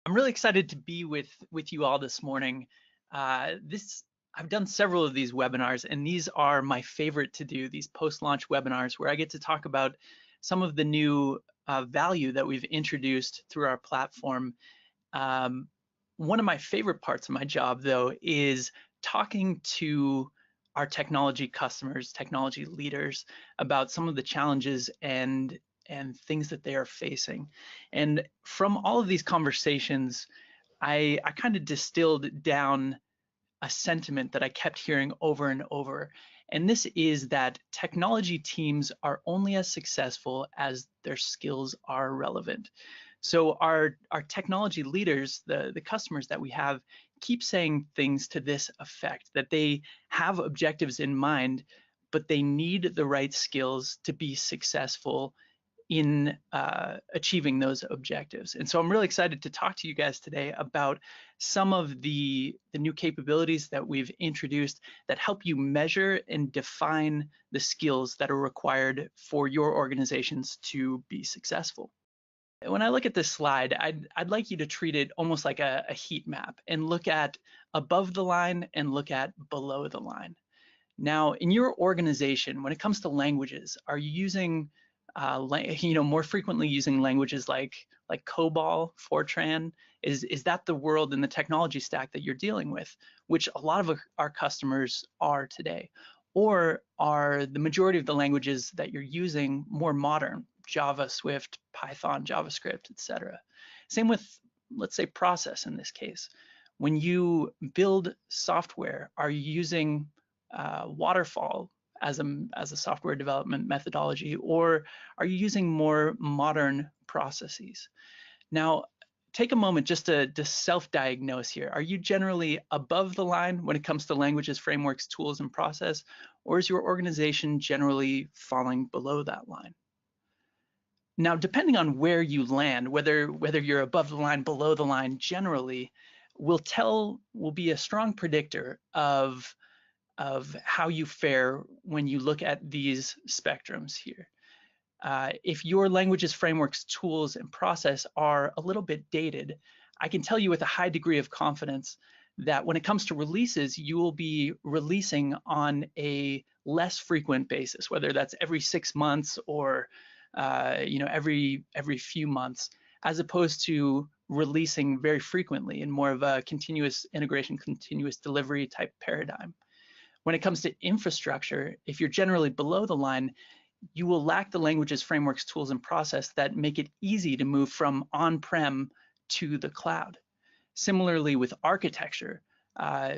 I'm really excited to be with you all this morning. I've done several of these webinars, and these are my favorite to do, these post-launch webinars where I get to talk about some of the new value that we've introduced through our platform. One of my favorite parts of my job, though, is talking to our technology customers, technology leaders, about some of the challenges and things that they are facing. And from all of these conversations, I kind of distilled down a sentiment that I kept hearing over and over. And this is that technology teams are only as successful as their skills are relevant. So our technology leaders, the customers that we have, keep saying things to this effect, that they have objectives in mind, but they need the right skills to be successful in achieving those objectives. And so I'm really excited to talk to you guys today about some of the new capabilities that we've introduced that help you measure and define the skills that are required for your organizations to be successful. When I look at this slide, I'd like you to treat it almost like a heat map and look at above the line and look at below the line. Now, in your organization, when it comes to languages, are you using more frequently using languages like COBOL, Fortran? Is that the world and the technology stack that you're dealing with, which a lot of our customers are today? Or are the majority of the languages that you're using more modern, Java, Swift, Python, JavaScript, etc.? Same with, let's say, process in this case. When you build software, are you using waterfall as a software development methodology, or are you using more modern processes? Now, take a moment just to self-diagnose here. Are you generally above the line when it comes to languages, frameworks, tools, and process, or is your organization generally falling below that line? Now, depending on where you land, whether you're above the line, below the line, generally will be a strong predictor of how you fare when you look at these spectrums here. If your languages, frameworks, tools, and process are a little bit dated, I can tell you with a high degree of confidence that when it comes to releases, you will be releasing on a less frequent basis, whether that's every 6 months or every few months, as opposed to releasing very frequently in more of a continuous integration, continuous delivery type paradigm. When it comes to infrastructure, if you're generally below the line, you will lack the languages, frameworks, tools, and process that make it easy to move from on-prem to the cloud. Similarly with architecture,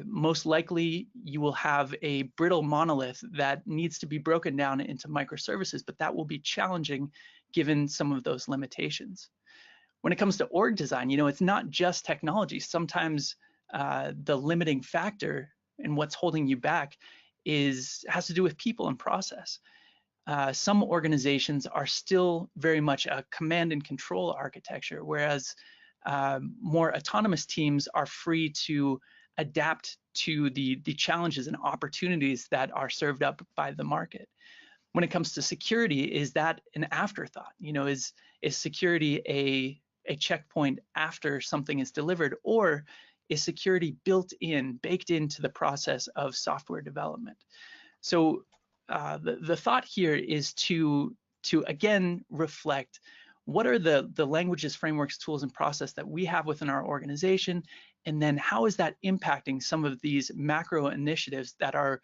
most likely you will have a brittle monolith that needs to be broken down into microservices, but that will be challenging given some of those limitations. When it comes to org design, it's not just technology. Sometimes the limiting factor and what's holding you back has to do with people and process. Some organizations are still very much a command and control architecture, whereas more autonomous teams are free to adapt to the challenges and opportunities that are served up by the market. When it comes to security, is that an afterthought? Is security a checkpoint after something is delivered, or is security baked into the process of software development? So the thought here is to again reflect what are the languages, frameworks, tools, and process that we have within our organization, and then how is that impacting some of these macro initiatives that are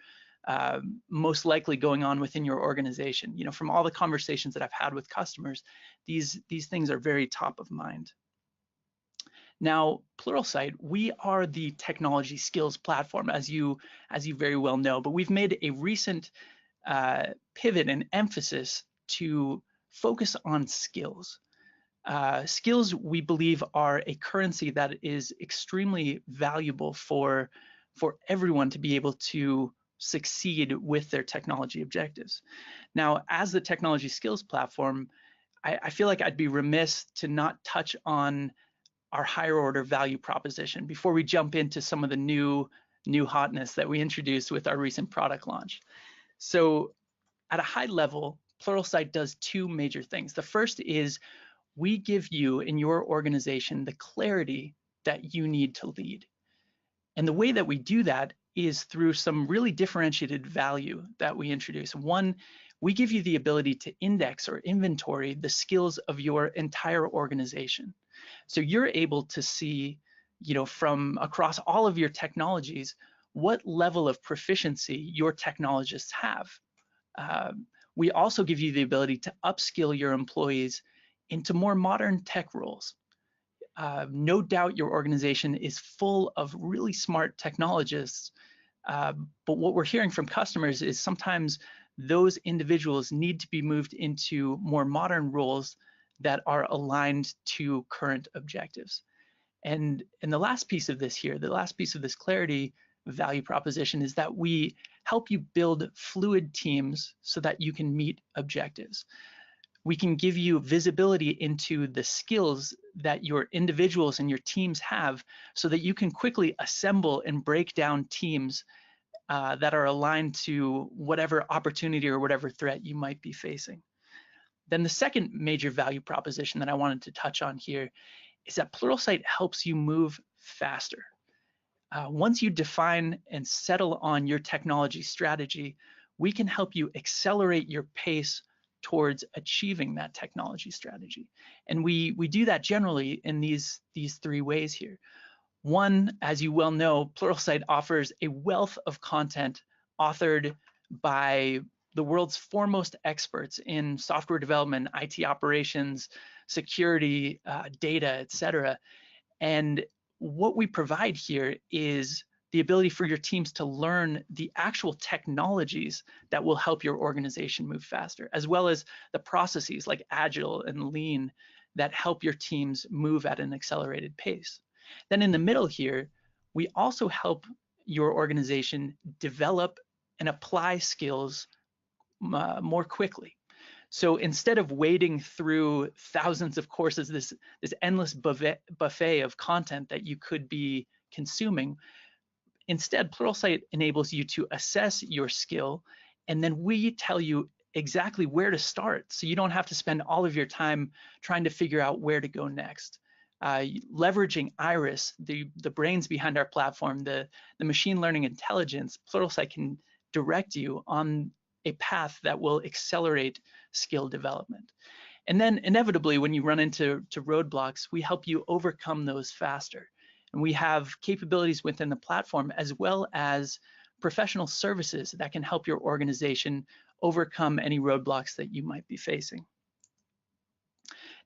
most likely going on within your organization. From all the conversations that I've had with customers, these things are very top of mind. Now, Pluralsight, we are the technology skills platform, as you very well know, but we've made a recent pivot and emphasis to focus on skills. Skills, we believe, are a currency that is extremely valuable for everyone to be able to succeed with their technology objectives. Now, as the technology skills platform, I feel like I'd be remiss to not touch on our higher order value proposition before we jump into some of the new hotness that we introduced with our recent product launch. So at a high level, Pluralsight does two major things. The first is we give you in your organization the clarity that you need to lead. And the way that we do that is through some really differentiated value that we introduce. One, we give you the ability to index or inventory the skills of your entire organization. So you're able to see, from across all of your technologies, what level of proficiency your technologists have. We also give you the ability to upskill your employees into more modern tech roles. No doubt your organization is full of really smart technologists, but what we're hearing from customers is sometimes those individuals need to be moved into more modern roles that are aligned to current objectives. And the last piece of this here, the last piece of this clarity value proposition is that we help you build fluid teams so that you can meet objectives. We can give you visibility into the skills that your individuals and your teams have so that you can quickly assemble and break down teams that are aligned to whatever opportunity or whatever threat you might be facing. Then the second major value proposition that I wanted to touch on here is that Pluralsight helps you move faster. Once you define and settle on your technology strategy, we can help you accelerate your pace towards achieving that technology strategy. And we do that generally in these three ways here. One, as you well know, Pluralsight offers a wealth of content authored by the world's foremost experts in software development, IT operations, security, data, etc. And what we provide here is the ability for your teams to learn the actual technologies that will help your organization move faster, as well as the processes like Agile and Lean that help your teams move at an accelerated pace. Then in the middle here, we also help your organization develop and apply skills more quickly. So instead of wading through thousands of courses, this endless buffet of content that you could be consuming, instead, Pluralsight enables you to assess your skill, and then we tell you exactly where to start, so you don't have to spend all of your time trying to figure out where to go next. Leveraging Iris, the brains behind our platform, the machine learning intelligence, Pluralsight can direct you on a path that will accelerate skill development. And then inevitably, when you run into roadblocks, we help you overcome those faster. And we have capabilities within the platform as well as professional services that can help your organization overcome any roadblocks that you might be facing.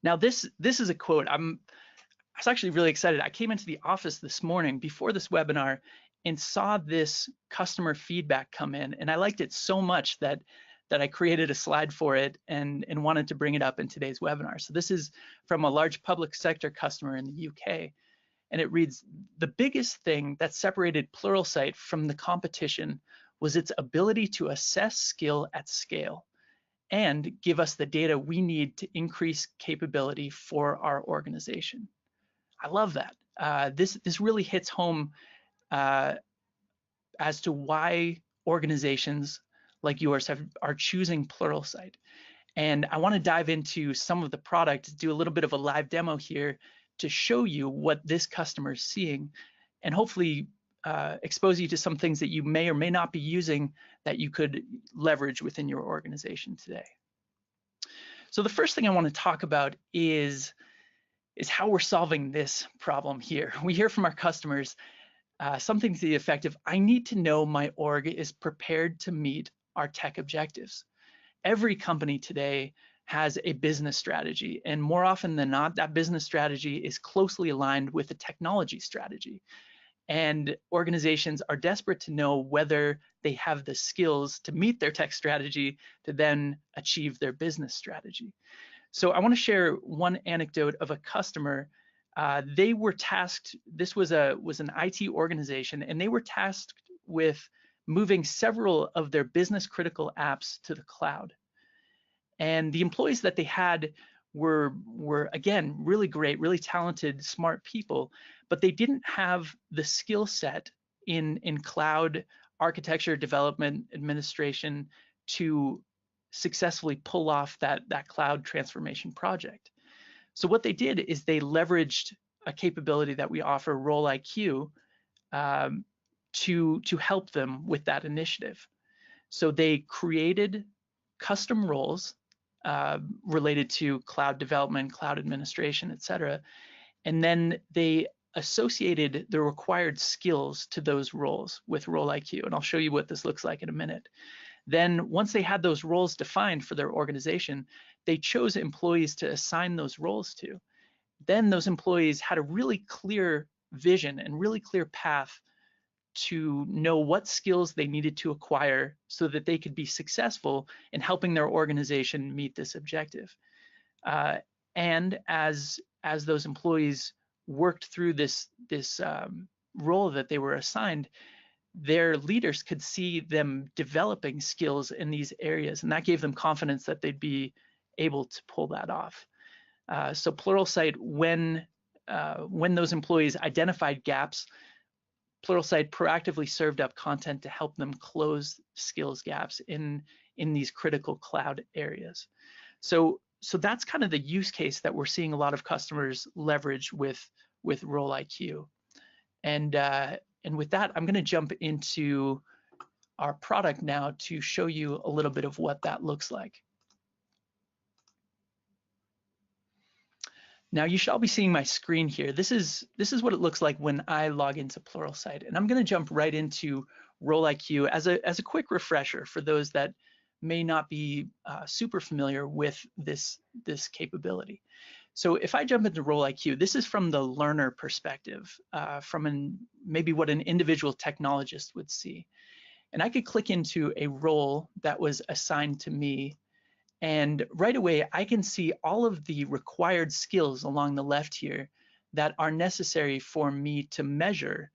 Now, this is a quote. I was actually really excited. I came into the office this morning before this webinar and saw this customer feedback come in, and I liked it so much that I created a slide for it and wanted to bring it up in today's webinar. So this is from a large public sector customer in the UK, and it reads, "The biggest thing that separated Pluralsight from the competition was its ability to assess skill at scale and give us the data we need to increase capability for our organization." I love that. This really hits home as to why organizations like yours are choosing Pluralsight. And I want to dive into some of the product, do a little bit of a live demo here to show you what this customer is seeing, and hopefully expose you to some things that you may or may not be using that you could leverage within your organization today. So the first thing I want to talk about is how we're solving this problem here. We hear from our customers something to the effect of, "I need to know my org is prepared to meet our tech objectives." Every company today has a business strategy, and more often than not, that business strategy is closely aligned with the technology strategy. And organizations are desperate to know whether they have the skills to meet their tech strategy to then achieve their business strategy. So I want to share one anecdote of a customer. They were tasked, this was an IT organization, and they were tasked with moving several of their business critical apps to the cloud. And the employees that they had were again, really great, really talented, smart people, but they didn't have the skill set in cloud architecture, development, administration to successfully pull off that cloud transformation project. So what they did is they leveraged a capability that we offer, Role IQ, to help them with that initiative. So they created custom roles related to cloud development, cloud administration, et cetera. And then they associated the required skills to those roles with Role IQ. And I'll show you what this looks like in a minute. Then once they had those roles defined for their organization, they chose employees to assign those roles to. Then those employees had a really clear vision and really clear path to know what skills they needed to acquire so that they could be successful in helping their organization meet this objective. And as those employees worked through this role that they were assigned, their leaders could see them developing skills in these areas, and that gave them confidence that they'd be able to pull that off. So Pluralsight, when those employees identified gaps, Pluralsight proactively served up content to help them close skills gaps in these critical cloud areas. So that's kind of the use case that we're seeing a lot of customers leverage with Role IQ. And with that, I'm going to jump into our product now to show you a little bit of what that looks like. Now you should all be seeing my screen here. This is what it looks like when I log into Pluralsight, and I'm going to jump right into Role IQ as a quick refresher for those that may not be super familiar with this capability. So if I jump into Role IQ, this is from the learner perspective, from maybe what an individual technologist would see. And I could click into a role that was assigned to me, and right away I can see all of the required skills along the left here that are necessary for me to measure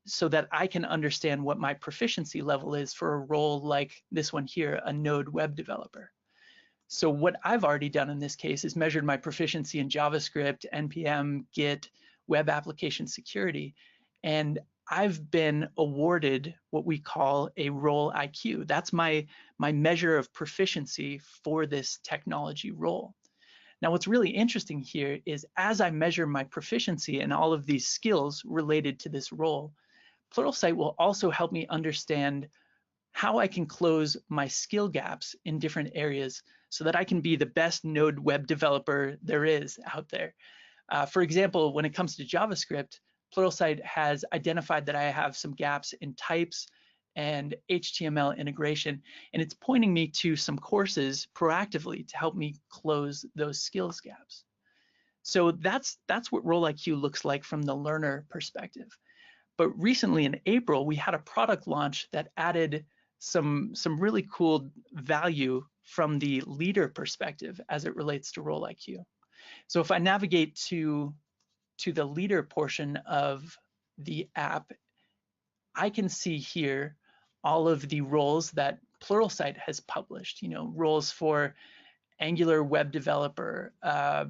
so that I can understand what my proficiency level is for a role like this one here, a Node web developer. So what I've already done in this case is measured my proficiency in JavaScript, NPM, Git, web application security, and I've been awarded what we call a Role IQ. That's my measure of proficiency for this technology role. Now, what's really interesting here is as I measure my proficiency in all of these skills related to this role, Pluralsight will also help me understand how I can close my skill gaps in different areas so that I can be the best Node web developer there is out there. For example, when it comes to JavaScript, Pluralsight has identified that I have some gaps in types and HTML integration, and it's pointing me to some courses proactively to help me close those skills gaps. So that's what Role IQ looks like from the learner perspective. But recently in April, we had a product launch that added some really cool value from the leader perspective as it relates to Role IQ. So if I navigate to the leader portion of the app, I can see here all of the roles that Pluralsight has published, roles for Angular web developer, a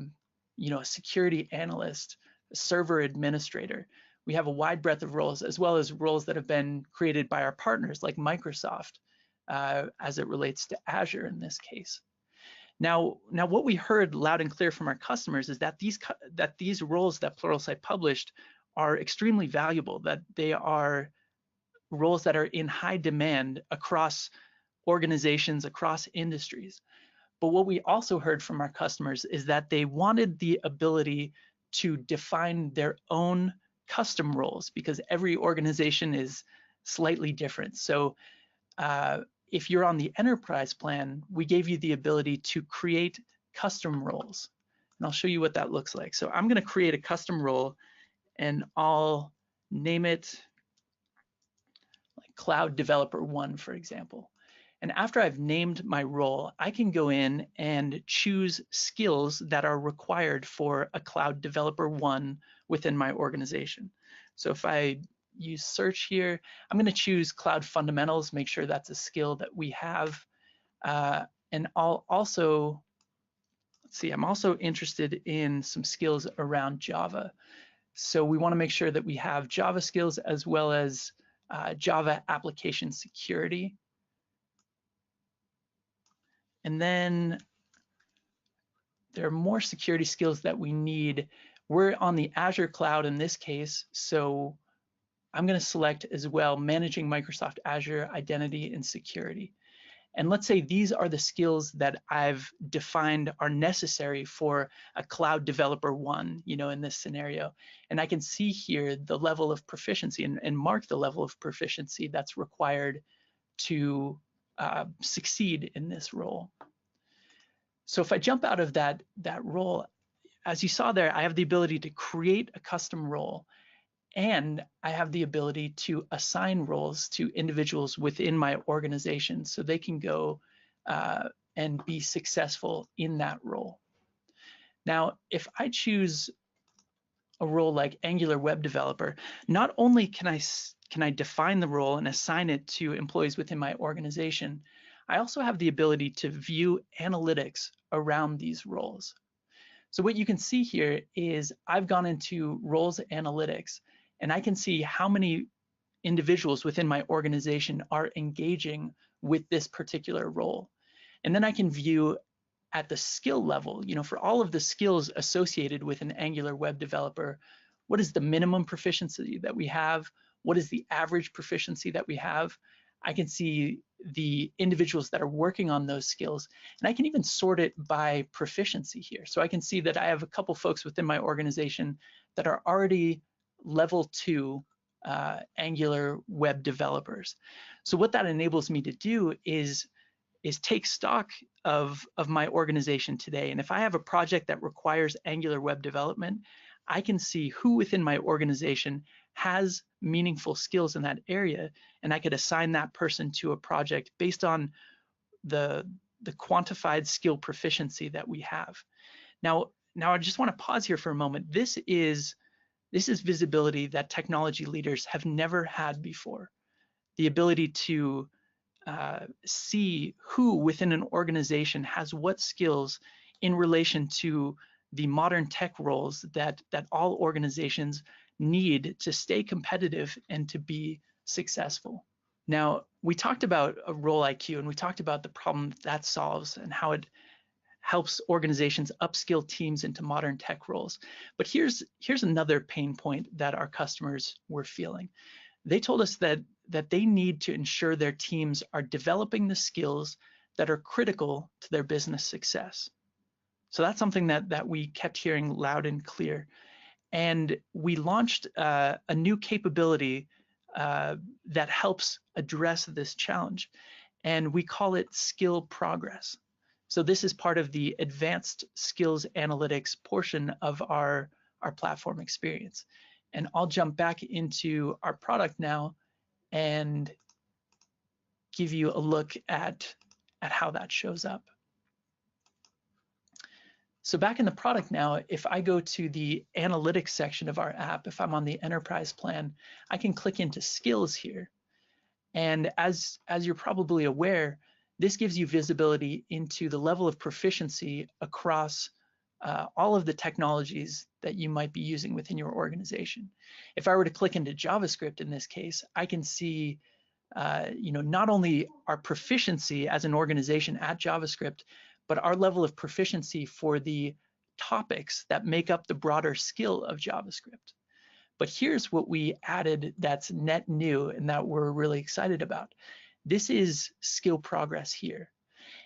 security analyst, a server administrator. We have a wide breadth of roles, as well as roles that have been created by our partners like Microsoft, as it relates to Azure in this case. Now what we heard loud and clear from our customers is that these roles that Pluralsight published are extremely valuable, that they are roles that are in high demand across organizations, across industries. But what we also heard from our customers is that they wanted the ability to define their own custom roles, because every organization is slightly different. So if you're on the enterprise plan, we gave you the ability to create custom roles. And I'll show you what that looks like. So I'm going to create a custom role, and I'll name it like Cloud Developer 1, for example. And after I've named my role, I can go in and choose skills that are required for a Cloud Developer 1 within my organization. So if I use search here, I'm going to choose Cloud Fundamentals, make sure that's a skill that we have. And I'll also, let's see, I'm also interested in some skills around Java. So we want to make sure that we have Java skills as well as Java application security. And then there are more security skills that we need. We're on the Azure cloud in this case, so I'm going to select as well managing Microsoft Azure identity and security. And let's say these are the skills that I've defined are necessary for a cloud developer one, in this scenario. And I can see here the level of proficiency and mark the level of proficiency that's required to succeed in this role. So if I jump out of that role, as you saw there, I have the ability to create a custom role, and I have the ability to assign roles to individuals within my organization so they can go and be successful in that role. Now, if I choose a role like Angular web developer, not only can I define the role and assign it to employees within my organization, I also have the ability to view analytics around these roles. So what you can see here is I've gone into roles analytics, and I can see how many individuals within my organization are engaging with this particular role. And then I can view at the skill level, for all of the skills associated with an Angular web developer, what is the minimum proficiency that we have? What is the average proficiency that we have? I can see the individuals that are working on those skills, and I can even sort it by proficiency here. So I can see that I have a couple folks within my organization that are already level 2 Angular web developers. So what that enables me to do is take stock of my organization today. And if I have a project that requires Angular web development, I can see who within my organization has meaningful skills in that area, and I could assign that person to a project based on the quantified skill proficiency that we have. Now I just want to pause here for a moment. This is visibility that technology leaders have never had before. The ability to see who within an organization has what skills in relation to the modern tech roles that all organizations need to stay competitive and to be successful. Now, we talked about a role IQ, and we talked about the problem that solves and how it helps organizations upskill teams into modern tech roles. But here's another pain point that our customers were feeling. They told us that they need to ensure their teams are developing the skills that are critical to their business success. So that's something that we kept hearing loud and clear. And we launched a new capability that helps address this challenge. And we call it skill progress. So this is part of the advanced skills analytics portion of our platform experience. And I'll jump back into our product now and give you a look at how that shows up. So back in the product now, if I go to the analytics section of our app, if I'm on the enterprise plan, I can click into skills here. And as you're probably aware, this gives you visibility into the level of proficiency across all of the technologies that you might be using within your organization. If I were to click into JavaScript in this case, I can see not only our proficiency as an organization at JavaScript, but our level of proficiency for the topics that make up the broader skill of JavaScript. But here's what we added that's net new and that we're really excited about. This is skill progress here.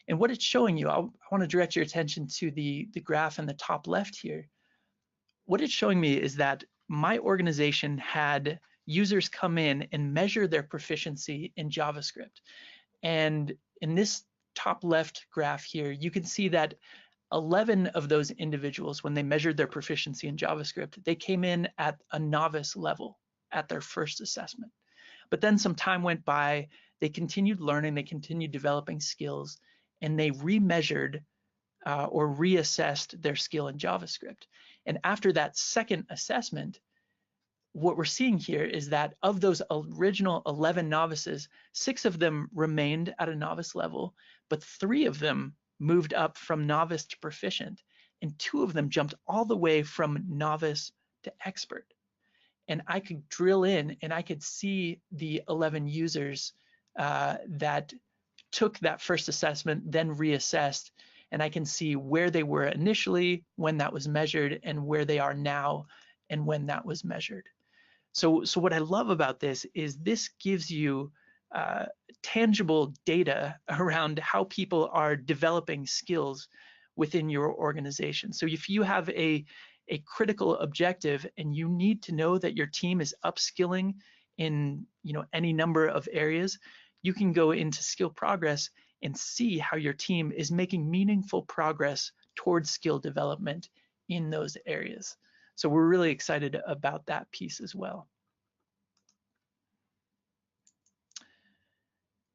And what it's showing you, I want to direct your attention to the graph in the top left here. What it's showing me is that my organization had users come in and measure their proficiency in JavaScript. And in this top left graph here, you can see that 11 of those individuals, when they measured their proficiency in JavaScript, they came in at a novice level at their first assessment. But then some time went by, they continued learning, they continued developing skills, and they remeasured or reassessed their skill in JavaScript. And after that second assessment, what we're seeing here is that of those original 11 novices, 6 of them remained at a novice level, but 3 of them moved up from novice to proficient, and 2 of them jumped all the way from novice to expert. And I could drill in and I could see the 11 users that took that first assessment, then reassessed, and I can see where they were initially, when that was measured, and where they are now, and when that was measured. So what I love about this is this gives you tangible data around how people are developing skills within your organization. So if you have a critical objective and you need to know that your team is upskilling in any number of areas, you can go into skill progress and see how your team is making meaningful progress towards skill development in those areas. So we're really excited about that piece as well.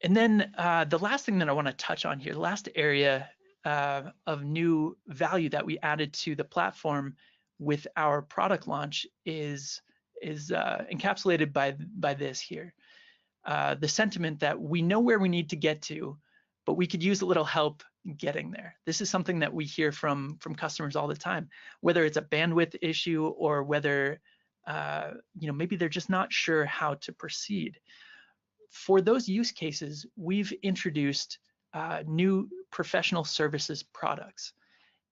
And then the last thing that I want to touch on here, the last area of new value that we added to the platform with our product launch is encapsulated by this here. The sentiment that we know where we need to get to, but we could use a little help getting there. This is something that we hear from customers all the time, whether it's a bandwidth issue or whether maybe they're just not sure how to proceed. For those use cases, we've introduced new professional services products,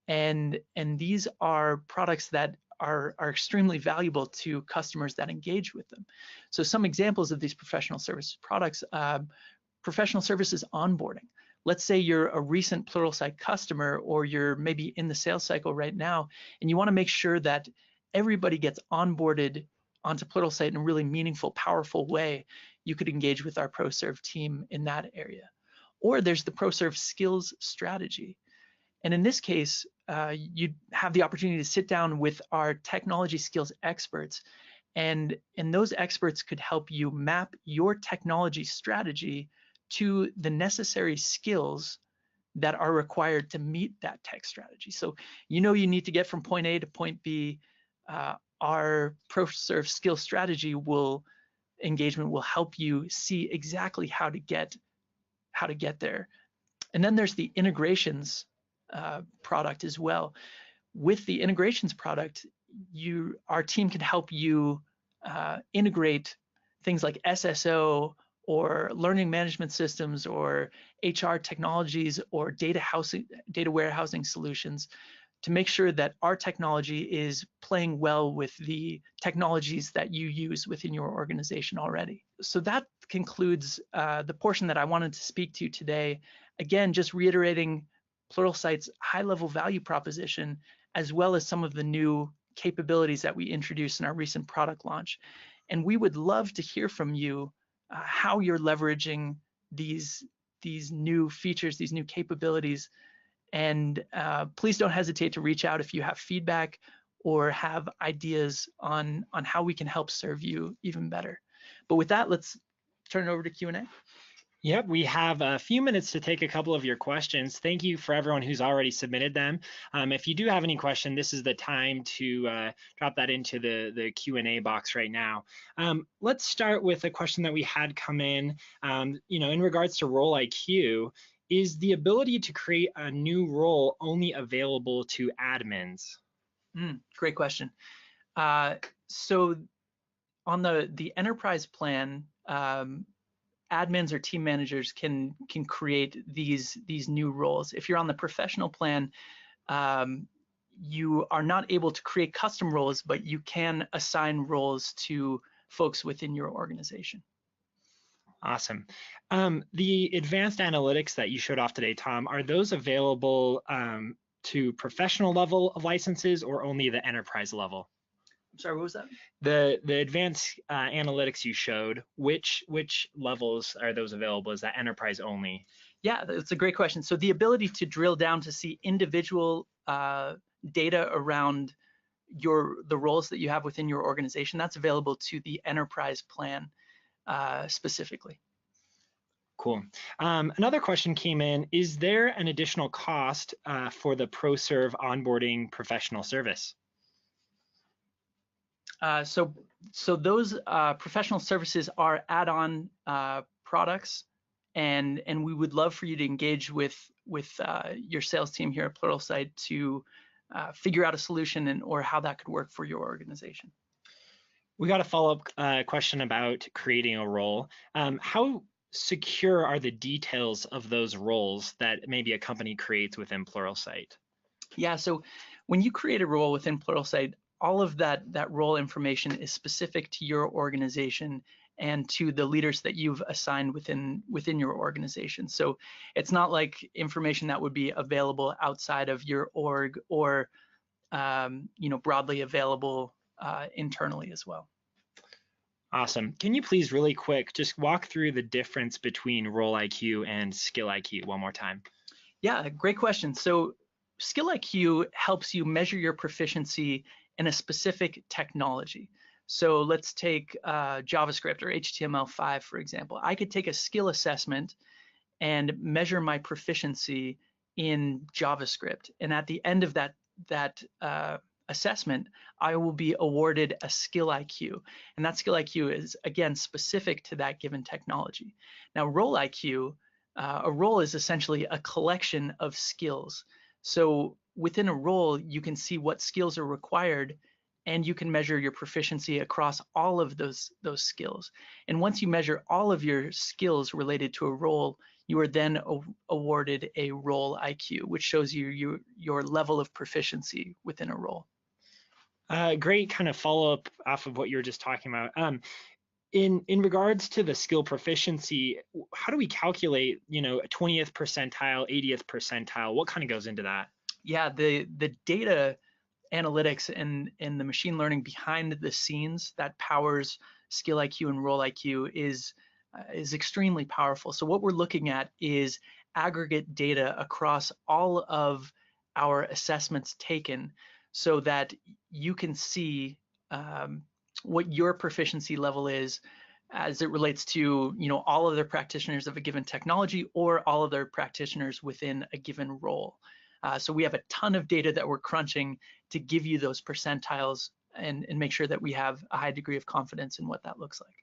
and these are products that are extremely valuable to customers that engage with them. So some examples of these professional services products: professional services onboarding. Let's say you're a recent Pluralsight customer, or you're maybe in the sales cycle right now, and you want to make sure that everybody gets onboarded onto Pluralsight in a really meaningful, powerful way. You could engage with our ProServe team in that area. Or there's the ProServe skills strategy. And in this case, you have the opportunity to sit down with our technology skills experts, and those experts could help you map your technology strategy to the necessary skills that are required to meet that tech strategy. So you need to get from point A to point B. Our ProServe skill strategy engagement will help you see exactly how to get there. And then there's the integrations product as well. With the integrations product, our team can help you integrate things like SSO or learning management systems or HR technologies or data warehousing solutions to make sure that our technology is playing well with the technologies that you use within your organization already. So that concludes the portion that I wanted to speak to today. Again, just reiterating Pluralsight's high-level value proposition, as well as some of the new capabilities that we introduced in our recent product launch. And we would love to hear from you how you're leveraging these new features, these new capabilities. And please don't hesitate to reach out if you have feedback or have ideas on how we can help serve you even better. But with that, let's turn it over to Q&A. Yep, we have a few minutes to take a couple of your questions. Thank you for everyone who's already submitted them. If you do have any question, this is the time to drop that into the Q&A box right now. Let's start with a question that we had come in. In regards to role IQ, is the ability to create a new role only available to admins? Great question. So on the enterprise plan, admins or team managers can create these new roles. If you're on the professional plan, you are not able to create custom roles, but you can assign roles to folks within your organization. Awesome. The advanced analytics that you showed off today, Tom, are those available to professional level of licenses or only the enterprise level? I'm sorry, what was that? The advanced analytics you showed, which levels are those available? Is that enterprise only? Yeah, that's a great question. So the ability to drill down to see individual data around the roles that you have within your organization, that's available to the enterprise plan specifically. Cool. Another question came in. Is there an additional cost for the ProServe onboarding professional service? So those professional services are add-on products, and we would love for you to engage with your sales team here at Pluralsight to figure out a solution or how that could work for your organization. We got a follow-up question about creating a role. How secure are the details of those roles that maybe a company creates within Pluralsight? Yeah, so when you create a role within Pluralsight, all of that role information is specific to your organization and to the leaders that you've assigned within your organization. So it's not like information that would be available outside of your org or broadly available internally as well. Awesome. Can you please really quick just walk through the difference between role IQ and skill IQ one more time? Yeah, great question. So skill IQ helps you measure your proficiency in a specific technology. So let's take JavaScript or HTML5, for example. I could take a skill assessment and measure my proficiency in JavaScript. And at the end of that assessment, I will be awarded a skill IQ. And that skill IQ is, again, specific to that given technology. Now, role IQ, a role is essentially a collection of skills. So within a role, you can see what skills are required and you can measure your proficiency across all of those skills. And once you measure all of your skills related to a role, you are then awarded a role IQ, which shows you your level of proficiency within a role. Great kind of follow up off of what you were just talking about. In regards to the skill proficiency, how do we calculate, 20th percentile, 80th percentile? What kind of goes into that? Yeah, the data analytics and the machine learning behind the scenes that powers skill IQ and role IQ is extremely powerful. So what we're looking at is aggregate data across all of our assessments taken so that you can see what your proficiency level is as it relates to all of the practitioners of a given technology or all of their practitioners within a given role. So we have a ton of data that we're crunching to give you those percentiles and make sure that we have a high degree of confidence in what that looks like.